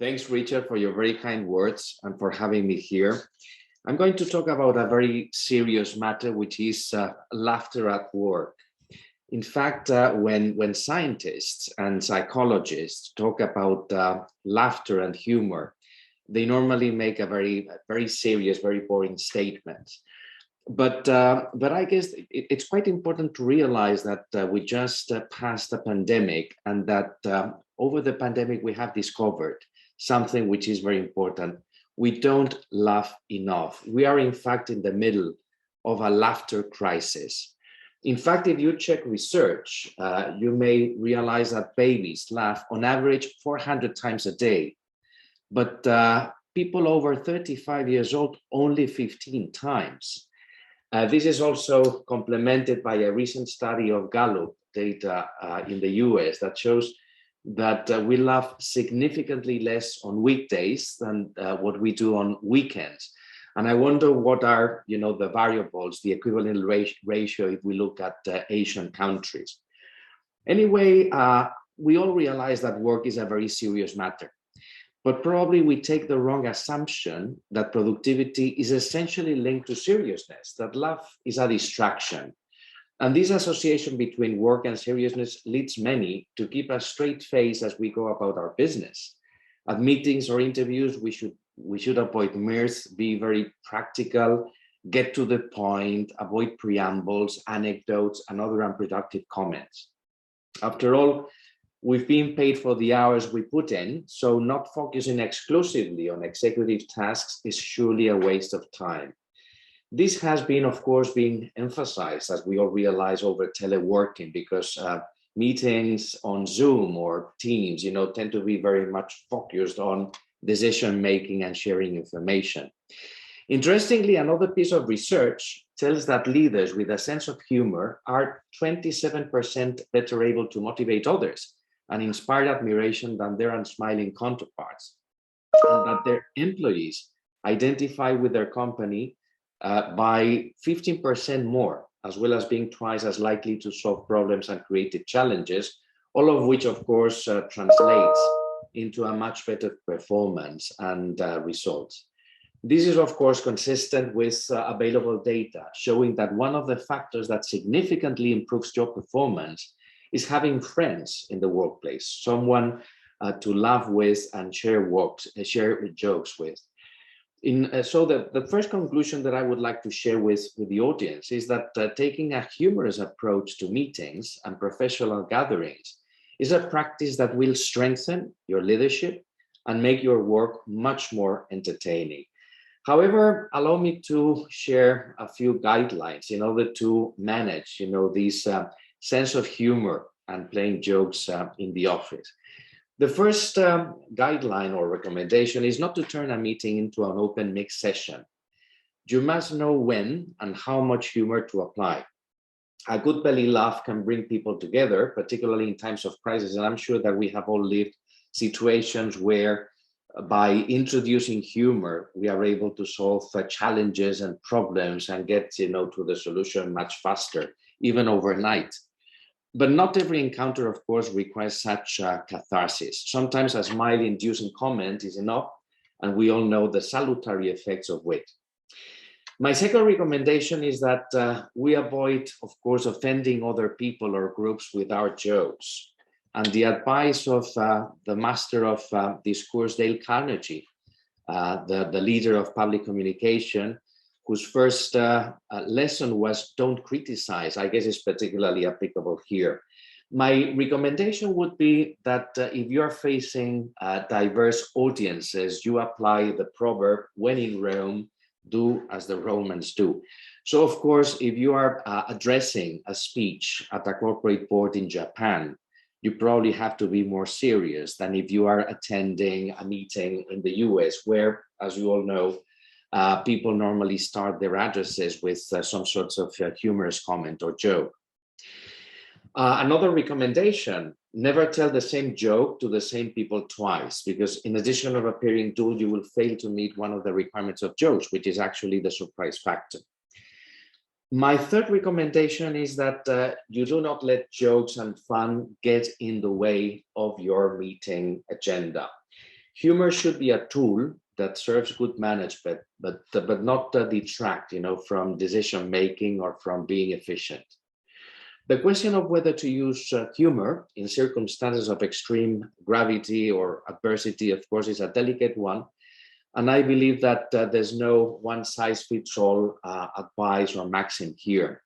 Thanks, Richard, for your very kind words and for having me here. I'm going to talk about a very serious matter, which is laughter at work. In fact, when scientists and psychologists talk about laughter and humor, they normally make a very serious, very boring statement. But I guess it's quite important to realize that we just passed a pandemic, and that over the pandemic we have discovered something which is very important. We don't laugh enough. We are in fact in the middle of a laughter crisis. In fact, if you check research, you may realize that babies laugh on average 400 times a day, but people over 35 years old only 15 times. This is also complemented by a recent study of Gallup data in the US that shows that we laugh significantly less on weekdays than what we do on weekends. And I wonder what are, the variables, the equivalent ratio if we look at Asian countries. Anyway, we all realize that work is a very serious matter. But probably we take the wrong assumption that productivity is essentially linked to seriousness, that laugh is a distraction. And this association between work and seriousness leads many to keep a straight face as we go about our business. At meetings or interviews, we should avoid mirth, be very practical, get to the point, avoid preambles, anecdotes, and other unproductive comments. After all, we've been paid for the hours we put in, so not focusing exclusively on executive tasks is surely a waste of time. This has been, of course, being emphasized, as we all realize, over teleworking, because meetings on Zoom or Teams, tend to be very much focused on decision-making and sharing information. Interestingly, another piece of research tells that leaders with a sense of humor are 27% better able to motivate others and inspire admiration than their unsmiling counterparts, and that their employees identify with their company by 15% more, as well as being twice as likely to solve problems and creative challenges, all of which, of course, translates into a much better performance and results. This is, of course, consistent with available data, showing that one of the factors that significantly improves job performance is having friends in the workplace, someone to laugh with and share jokes with. So the first conclusion that I would like to share with the audience is that taking a humorous approach to meetings and professional gatherings is a practice that will strengthen your leadership and make your work much more entertaining. However, allow me to share a few guidelines in order to manage, this sense of humor and playing jokes in the office. The first guideline or recommendation is not to turn a meeting into an open mic session. You must know when and how much humor to apply. A good belly laugh can bring people together, particularly in times of crisis. And I'm sure that we have all lived situations where by introducing humor, we are able to solve challenges and problems and get, to the solution much faster, even overnight. But not every encounter, of course, requires such catharsis. Sometimes a smile-inducing comment is enough, and we all know the salutary effects of wit. My second recommendation is that we avoid, of course, offending other people or groups with our jokes. And the advice of the master of discourse, Dale Carnegie, the leader of public communication, whose first lesson was don't criticize, I guess is particularly applicable here. My recommendation would be that if you're facing diverse audiences, you apply the proverb, when in Rome, do as the Romans do. So, of course, if you are addressing a speech at a corporate board in Japan, you probably have to be more serious than if you are attending a meeting in the US, where, as you all know, people normally start their addresses with some sorts of humorous comment or joke. Another recommendation, never tell the same joke to the same people twice, because in addition of appearing dull, you will fail to meet one of the requirements of jokes, which is actually the surprise factor. My third recommendation is that you do not let jokes and fun get in the way of your meeting agenda. Humor should be a tool that serves good management, but not detract, from decision making or from being efficient. The question of whether to use humor in circumstances of extreme gravity or adversity, of course, is a delicate one. And I believe that there's no one size fits all advice or maxim here.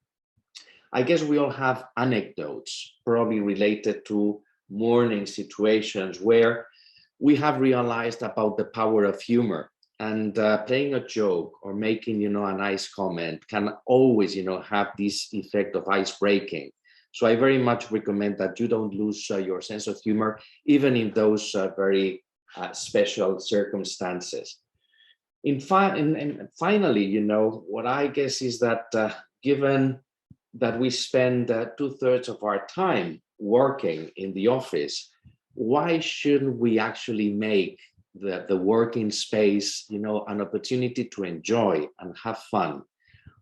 I guess we all have anecdotes, probably related to mourning situations where we have realized about the power of humor, and playing a joke or making a nice comment can always have this effect of ice breaking. So I very much recommend that you don't lose your sense of humor even in those very special circumstances. And finally, what I guess is that given that we spend 2/3 of our time working in the office, why shouldn't we actually make the working space, an opportunity to enjoy and have fun?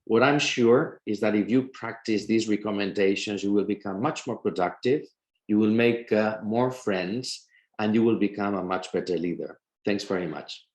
What I'm sure is that if you practice these recommendations, you will become much more productive, you will make more friends, and you will become a much better leader. Thanks very much.